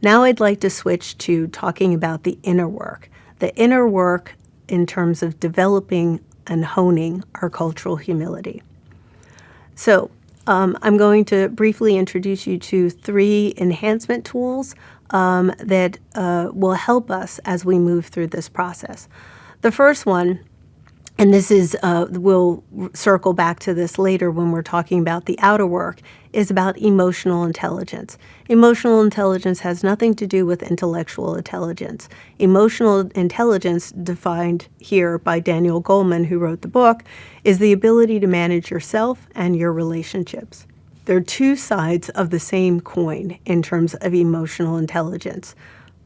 Now I'd like to switch to talking about the inner work. The inner work in terms of developing and honing our cultural humility. So I'm going to briefly introduce you to 3 enhancement tools that will help us as we move through this process. The first one, and this is, we'll circle back to this later when we're talking about the outer work, is about emotional intelligence. Emotional intelligence has nothing to do with intellectual intelligence. Emotional intelligence, defined here by Daniel Goleman, who wrote the book, is the ability to manage yourself and your relationships. There are 2 sides of the same coin in terms of emotional intelligence.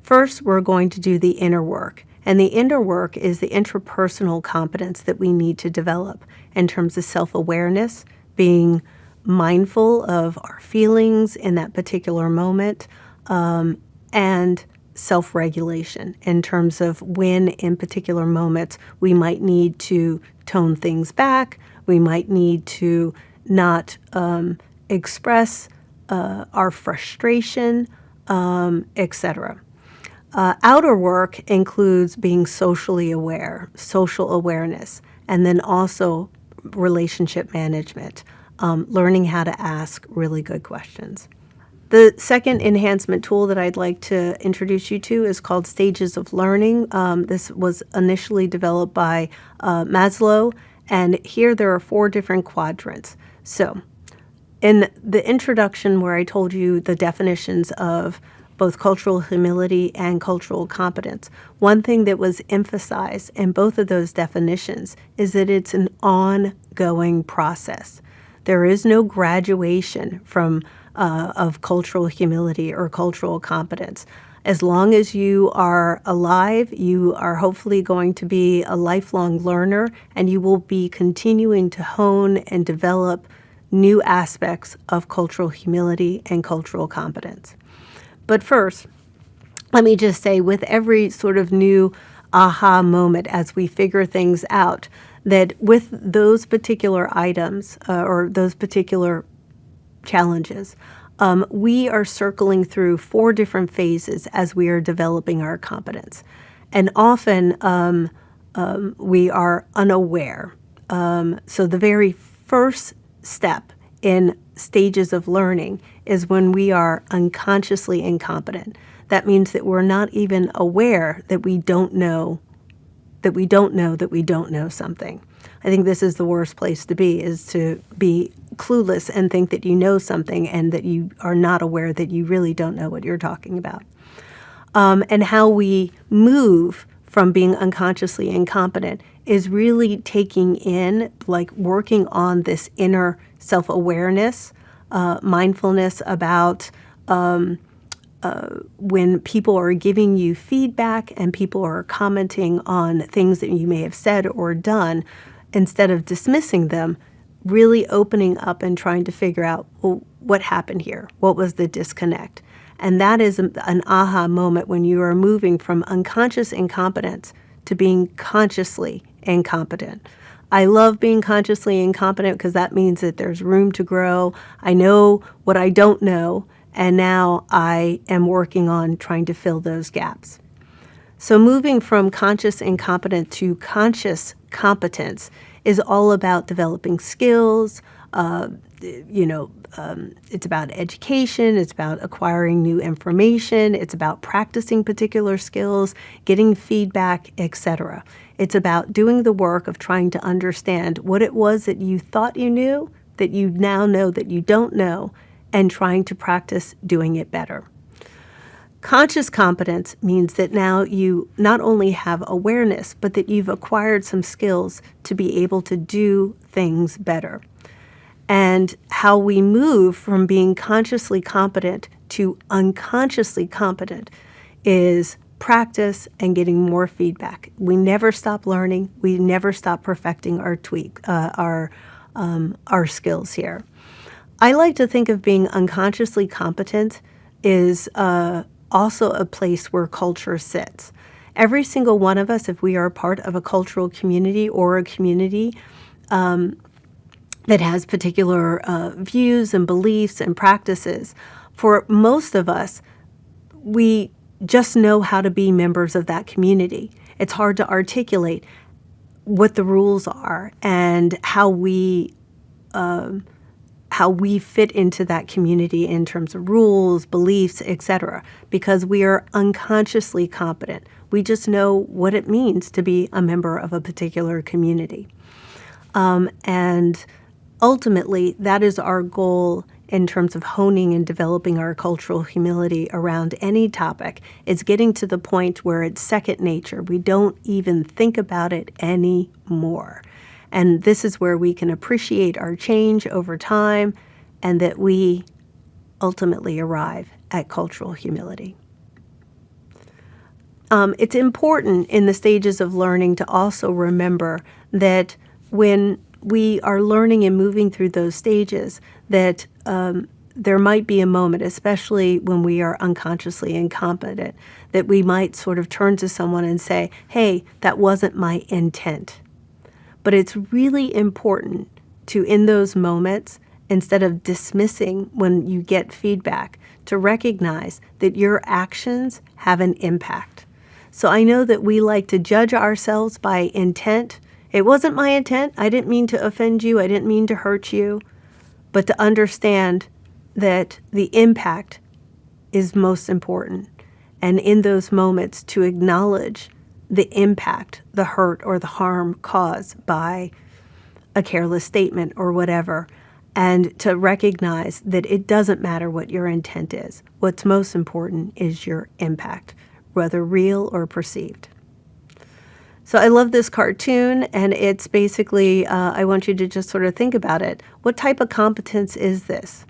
First, we're going to do the inner work. And the inner work is the interpersonal competence that we need to develop in terms of self-awareness, being mindful of our feelings in that particular moment, and self-regulation in terms of when in particular moments we might need to tone things back, we might need to not express our frustration, etc. Outer work includes being socially aware, social awareness, and then also relationship management, learning how to ask really good questions. The second enhancement tool that I'd like to introduce you to is called Stages of Learning. This was initially developed by Maslow, and here there are 4 different quadrants. So in the introduction where I told you the definitions of both cultural humility and cultural competence, one thing that was emphasized in both of those definitions is that it's an ongoing process. There is no graduation from of cultural humility or cultural competence. As long as you are alive, you are hopefully going to be a lifelong learner, and you will be continuing to hone and develop new aspects of cultural humility and cultural competence. But first, let me just say, with every sort of new aha moment as we figure things out, that with those particular items or those particular challenges, we are circling through 4 different phases as we are developing our competence. And often we are unaware. So the very first step in stages of learning is when we are unconsciously incompetent. That means that we're not even aware that we don't know that we don't know something. I think this is the worst place to be, is to be clueless and think that you know something and that you are not aware that you really don't know what you're talking about. And how we move from being unconsciously incompetent is really taking in, like working on this inner self-awareness, mindfulness about when people are giving you feedback and people are commenting on things that you may have said or done, instead of dismissing them, really opening up and trying to figure out, well, what happened here? What was the disconnect? And that is an aha moment when you are moving from unconscious incompetence to being consciously incompetent. I love being consciously incompetent because that means that there's room to grow. I know what I don't know, and now I am working on trying to fill those gaps. So moving from conscious incompetent to conscious competence is all about developing skills. It's about education. It's about acquiring new information. It's about practicing particular skills, getting feedback, etc. It's about doing the work of trying to understand what it was that you thought you knew, that you now know that you don't know, and trying to practice doing it better. Conscious competence means that now you not only have awareness, but that you've acquired some skills to be able to do things better. And how we move from being consciously competent to unconsciously competent is practice and getting more feedback. We never stop learning. We never stop perfecting our skills here. I like to think of being unconsciously competent is also a place where culture sits. Every single one of us, if we are a part of a cultural community or a community that has particular views and beliefs and practices, for most of us, we just know how to be members of that community. It's hard to articulate what the rules are and how we fit into that community in terms of rules, beliefs, etc., because we are unconsciously competent. We just know what it means to be a member of a particular community. And ultimately, that is our goal in terms of honing and developing our cultural humility around any topic. It's getting to the point where it's second nature. We don't even think about it anymore. And this is where we can appreciate our change over time and that we ultimately arrive at cultural humility. It's important in the stages of learning to also remember that when we are learning and moving through those stages, that there might be a moment, especially when we are unconsciously incompetent, that we might sort of turn to someone and say, hey, that wasn't my intent. But it's really important to, in those moments, instead of dismissing when you get feedback, to recognize that your actions have an impact. So I know that we like to judge ourselves by intent. It wasn't my intent. I didn't mean to offend you. I didn't mean to hurt you. But to understand that the impact is most important. And in those moments, to acknowledge the impact, the hurt or the harm caused by a careless statement or whatever, and to recognize that it doesn't matter what your intent is. What's most important is your impact, whether real or perceived. So I love this cartoon, and it's basically, I want you to just sort of think about it. What type of competence is this?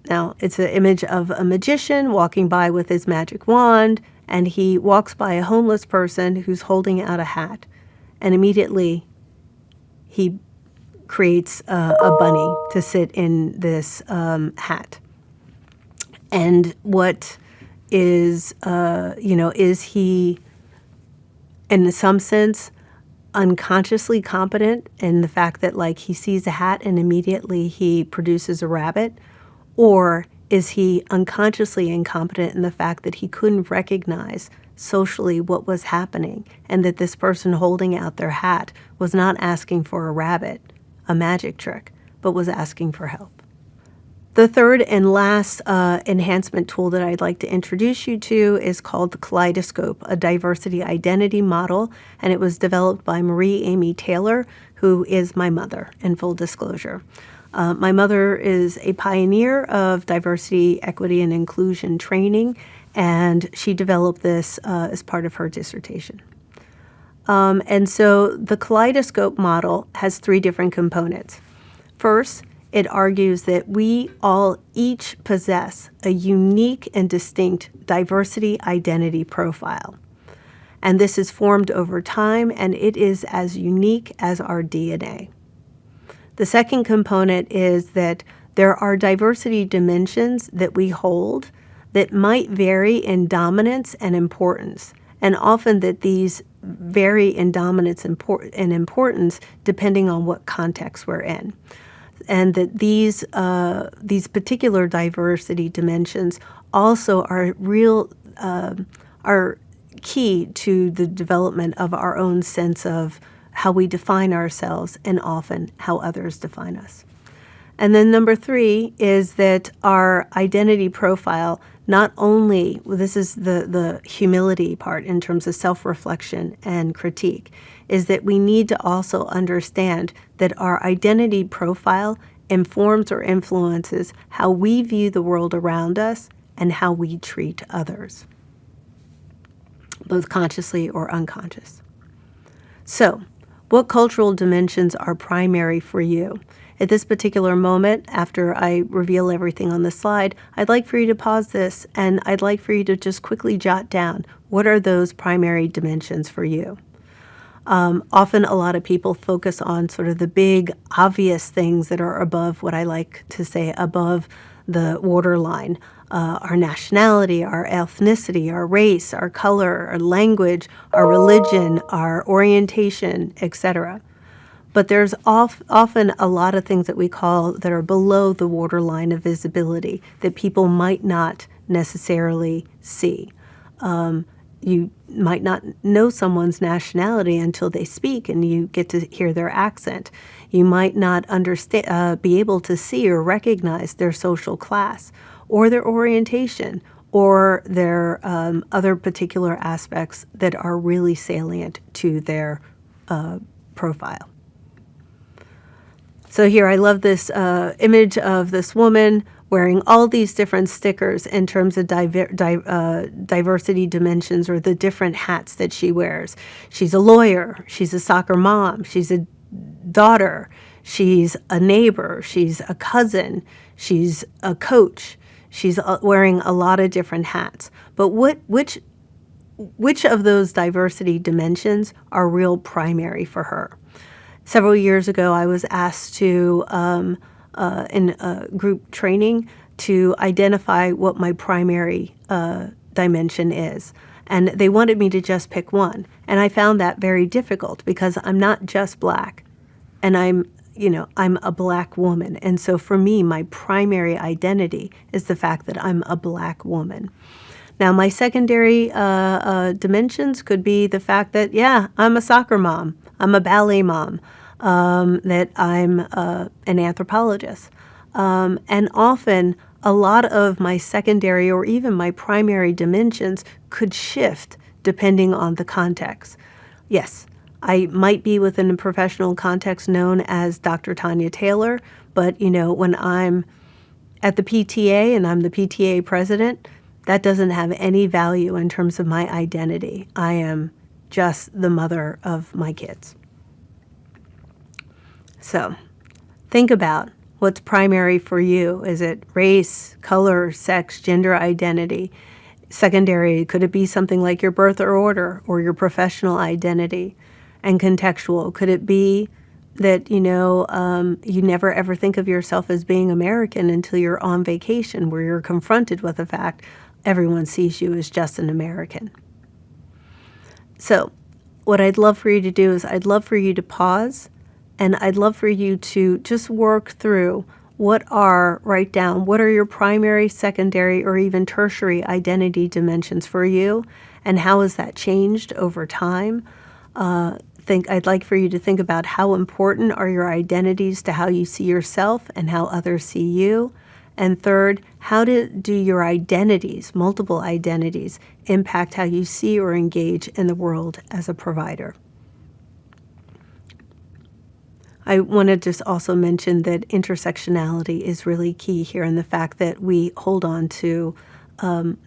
Now, it's an image of a magician walking by with his magic wand, and he walks by a homeless person who's holding out a hat. And immediately, he creates a bunny to sit in this hat. And what is, is he, in some sense, unconsciously competent in the fact that, like, he sees a hat and immediately he produces a rabbit? Or is he unconsciously incompetent in the fact that he couldn't recognize socially what was happening and that this person holding out their hat was not asking for a rabbit, a magic trick, but was asking for help? The third and last enhancement tool that I'd like to introduce you to is called the kaleidoscope, a diversity identity model, and it was developed by N.Taylor, who is my mother, in full disclosure. My mother is a pioneer of diversity, equity, and inclusion training, and she developed this as part of her dissertation. And so the kaleidoscope model has three different components. First, it argues that we all each possess a unique and distinct diversity identity profile. And this is formed over time, and it is as unique as our DNA. The second component is that there are diversity dimensions that we hold that might vary in dominance and importance, and often that these vary in dominance and importance depending on what context we're in. And that these particular diversity dimensions also are key to the development of our own sense of how we define ourselves and often how others define us. And then number three is that our identity profile not only, this is the humility part in terms of self-reflection and critique, is that we need to also understand that our identity profile informs or influences how we view the world around us and how we treat others, both consciously or unconscious. So, what cultural dimensions are primary for you? At this particular moment, after I reveal everything on the slide, I'd like for you to pause this, and I'd like for you to just quickly jot down, what are those primary dimensions for you? Often a lot of people focus on sort of the big, obvious things that are above what I like to say above the waterline. Our nationality, our ethnicity, our race, our color, our language, our religion, our orientation, etc. But there's often a lot of things that we call that are below the waterline of visibility that people might not necessarily see. You might not know someone's nationality until they speak and you get to hear their accent. You might not be able to see or recognize their social class or their orientation or their other particular aspects that are really salient to their profile. So here I love this image of this woman wearing all these different stickers in terms of diversity dimensions or the different hats that she wears. She's a lawyer, she's a soccer mom, she's a daughter, she's a neighbor, she's a cousin, she's a coach. She's wearing a lot of different hats. But which of those diversity dimensions are real primary for her? Several years ago, I was asked to, in a group training, to identify what my primary dimension is. And they wanted me to just pick one. And I found that very difficult because I'm not just Black. And I'm a Black woman. And so for me, my primary identity is the fact that I'm a Black woman. Now, my secondary dimensions could be the fact that, yeah, I'm a soccer mom, I'm a ballet mom, that I'm an anthropologist. And often a lot of my secondary or even my primary dimensions could shift depending on the context. Yes, I might be within a professional context known as Dr. Tonya Taylor, but, when I'm at the PTA and I'm the PTA president, that doesn't have any value in terms of my identity. I am just the mother of my kids. So think about what's primary for you. Is it race, color, sex, gender identity? Secondary, could it be something like your birth order or your professional identity? And contextual, could it be that, you never ever think of yourself as being American until you're on vacation where you're confronted with the fact everyone sees you as just an American. So what I'd love for you to do is I'd love for you to pause, and I'd love for you to just work through write down what are your primary, secondary, or even tertiary identity dimensions for you, and how has that changed over time. I'd like for you to think about how important are your identities to how you see yourself and how others see you. And third, how do your identities, multiple identities, impact how you see or engage in the world as a provider? I want to just also mention that intersectionality is really key here, and the fact that we hold on to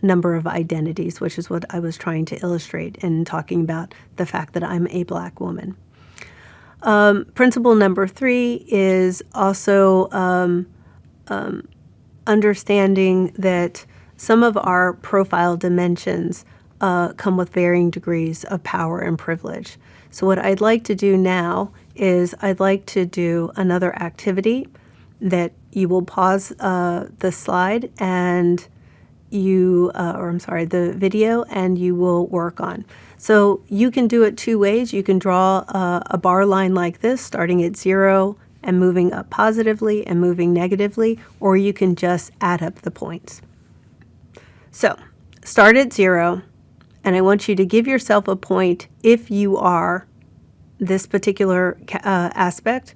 number of identities, which is what I was trying to illustrate in talking about the fact that I'm a Black woman. Principle number 3 is also understanding that some of our profile dimensions come with varying degrees of power and privilege. So what I'd like to do now is I'd like to do another activity that you will pause the slide and the video, and you will work on. So you can do it two ways. You can draw a bar line like this, starting at 0 and moving up positively and moving negatively, or you can just add up the points. So start at 0, and I want you to give yourself a point if you are this particular aspect,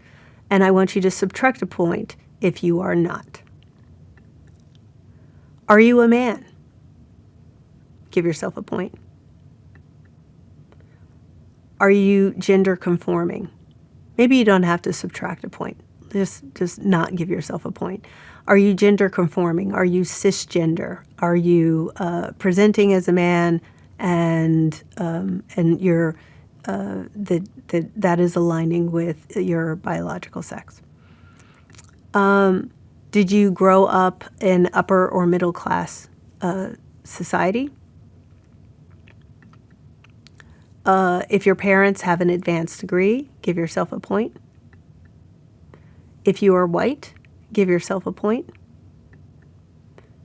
and I want you to subtract a point if you are not. Are you a man? Give yourself a point. Are you gender conforming? Maybe you don't have to subtract a point. Just not give yourself a point. Are you gender conforming? Are you cisgender? Are you presenting as a man and you're that is aligning with your biological sex? Did you grow up in upper or middle class society? If your parents have an advanced degree, give yourself a point. If you are white, give yourself a point.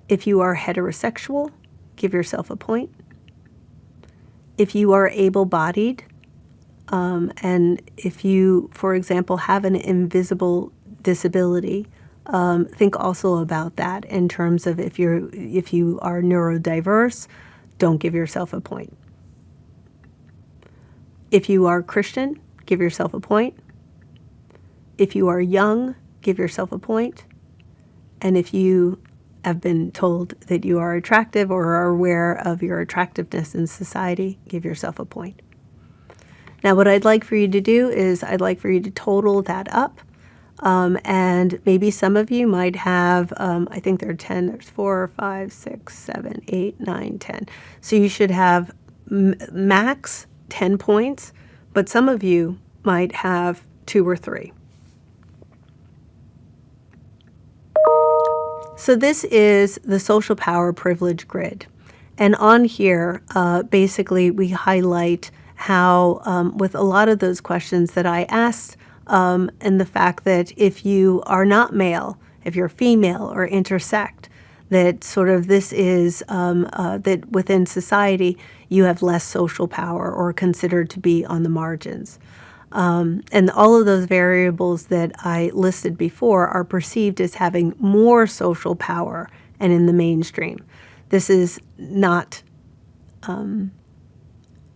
If you are heterosexual, give yourself a point. If you are able-bodied, and if you, for example, have an invisible disability, think also about that in terms of if you are neurodiverse, don't give yourself a point. If you are Christian, give yourself a point. If you are young, give yourself a point. And if you have been told that you are attractive or are aware of your attractiveness in society, give yourself a point. Now, what I'd like for you to do is I'd like for you to total that up. And maybe some of you might have, I think there are 10, there's 4, 5, 6, 7, 8, 9, 10. So you should have max 10 points, but some of you might have 2 or 3. So this is the social power privilege grid. And on here, basically, we highlight how with a lot of those questions that I asked, and the fact that if you are not male, if you're female or intersect, that sort of this is that within society, you have less social power or considered to be on the margins. And all of those variables that I listed before are perceived as having more social power and in the mainstream. This is not,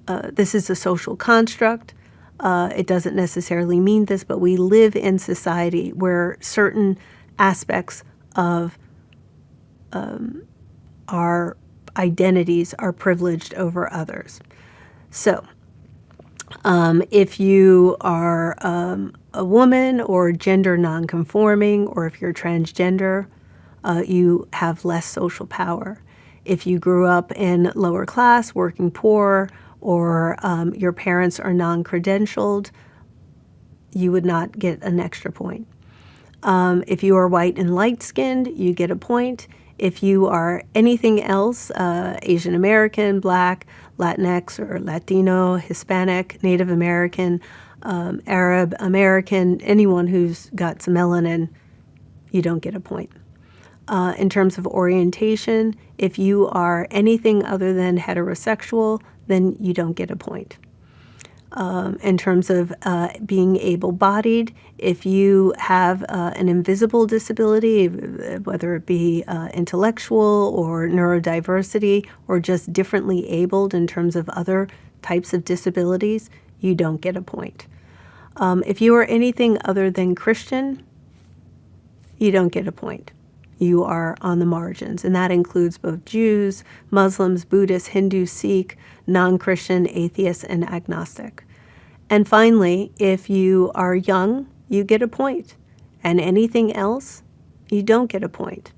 this is a social construct. It doesn't necessarily mean this, but we live in society where certain aspects of our identities are privileged over others. So, if you are a woman or gender nonconforming, or if you're transgender, you have less social power. If you grew up in lower class, working poor, or your parents are non-credentialed, you would not get an extra point. If you are white and light-skinned, you get a point. If you are anything else, Asian American, Black, Latinx or Latino, Hispanic, Native American, Arab American, anyone who's got some melanin, you don't get a point. In terms of orientation, if you are anything other than heterosexual, then you don't get a point. In terms of being able-bodied, if you have an invisible disability, whether it be intellectual or neurodiversity or just differently abled in terms of other types of disabilities, you don't get a point. If you are anything other than Christian, you don't get a point. You are on the margins, and that includes both Jews, Muslims, Buddhists, Hindu, Sikh, non-Christian, atheist, and agnostic. And finally, if you are young, you get a point, and anything else, you don't get a point.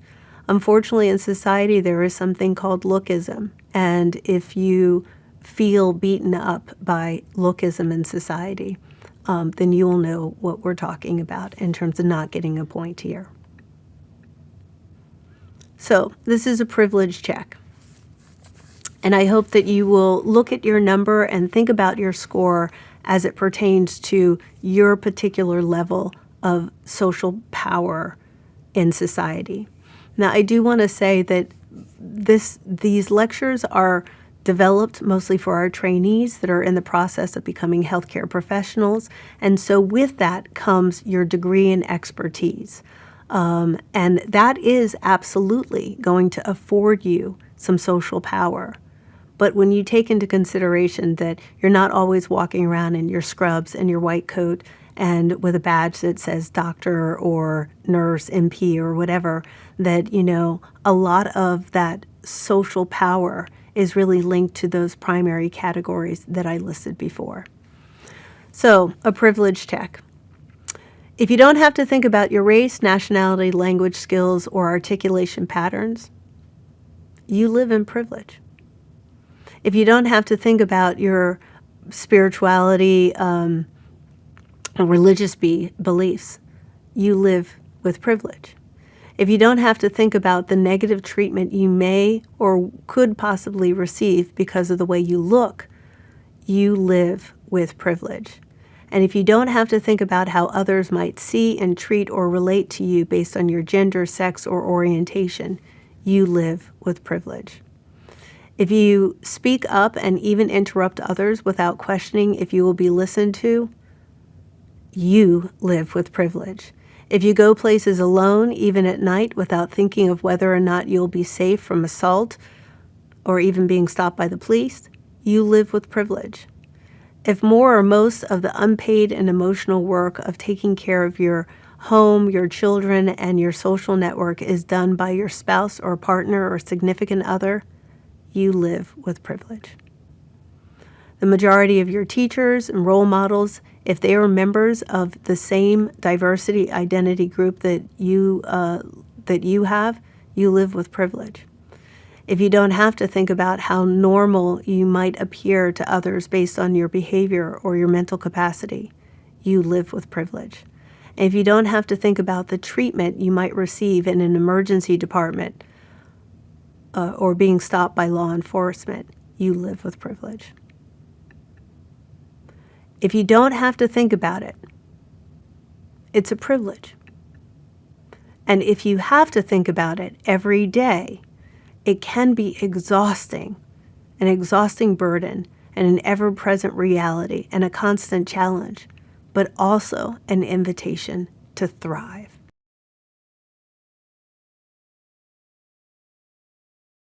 Unfortunately, in society, there is something called lookism, and if you feel beaten up by lookism in society, then you will know what we're talking about in terms of not getting a point here. So this is a privilege check. And I hope that you will look at your number and think about your score as it pertains to your particular level of social power in society. Now, I do want to say that these lectures are developed mostly for our trainees that are in the process of becoming healthcare professionals. And so with that comes your degree and expertise. And that is absolutely going to afford you some social power. But when you take into consideration that you're not always walking around in your scrubs and your white coat and with a badge that says doctor or nurse, MP or whatever, that, you know, a lot of that social power is really linked to those primary categories that I listed before. So, a privilege check. If you don't have to think about your race, nationality, language skills, or articulation patterns, you live in privilege. If you don't have to think about your spirituality, religious beliefs, you live with privilege. If you don't have to think about the negative treatment you may or could possibly receive because of the way you look, you live with privilege. And if you don't have to think about how others might see and treat or relate to you based on your gender, sex, or orientation, you live with privilege. If you speak up and even interrupt others without questioning if you will be listened to, you live with privilege. If you go places alone, even at night, without thinking of whether or not you'll be safe from assault or even being stopped by the police, you live with privilege. If more or most of the unpaid and emotional work of taking care of your home, your children, and your social network is done by your spouse or partner or significant other, you live with privilege. The majority of your teachers and role models, if they are members of the same diversity identity group that you have, you live with privilege. If you don't have to think about how normal you might appear to others based on your behavior or your mental capacity, you live with privilege. And if you don't have to think about the treatment you might receive in an emergency department or being stopped by law enforcement, you live with privilege. If you don't have to think about it, it's a privilege. And if you have to think about it every day, it can be exhausting, an exhausting burden, and an ever-present reality and a constant challenge, but also an invitation to thrive.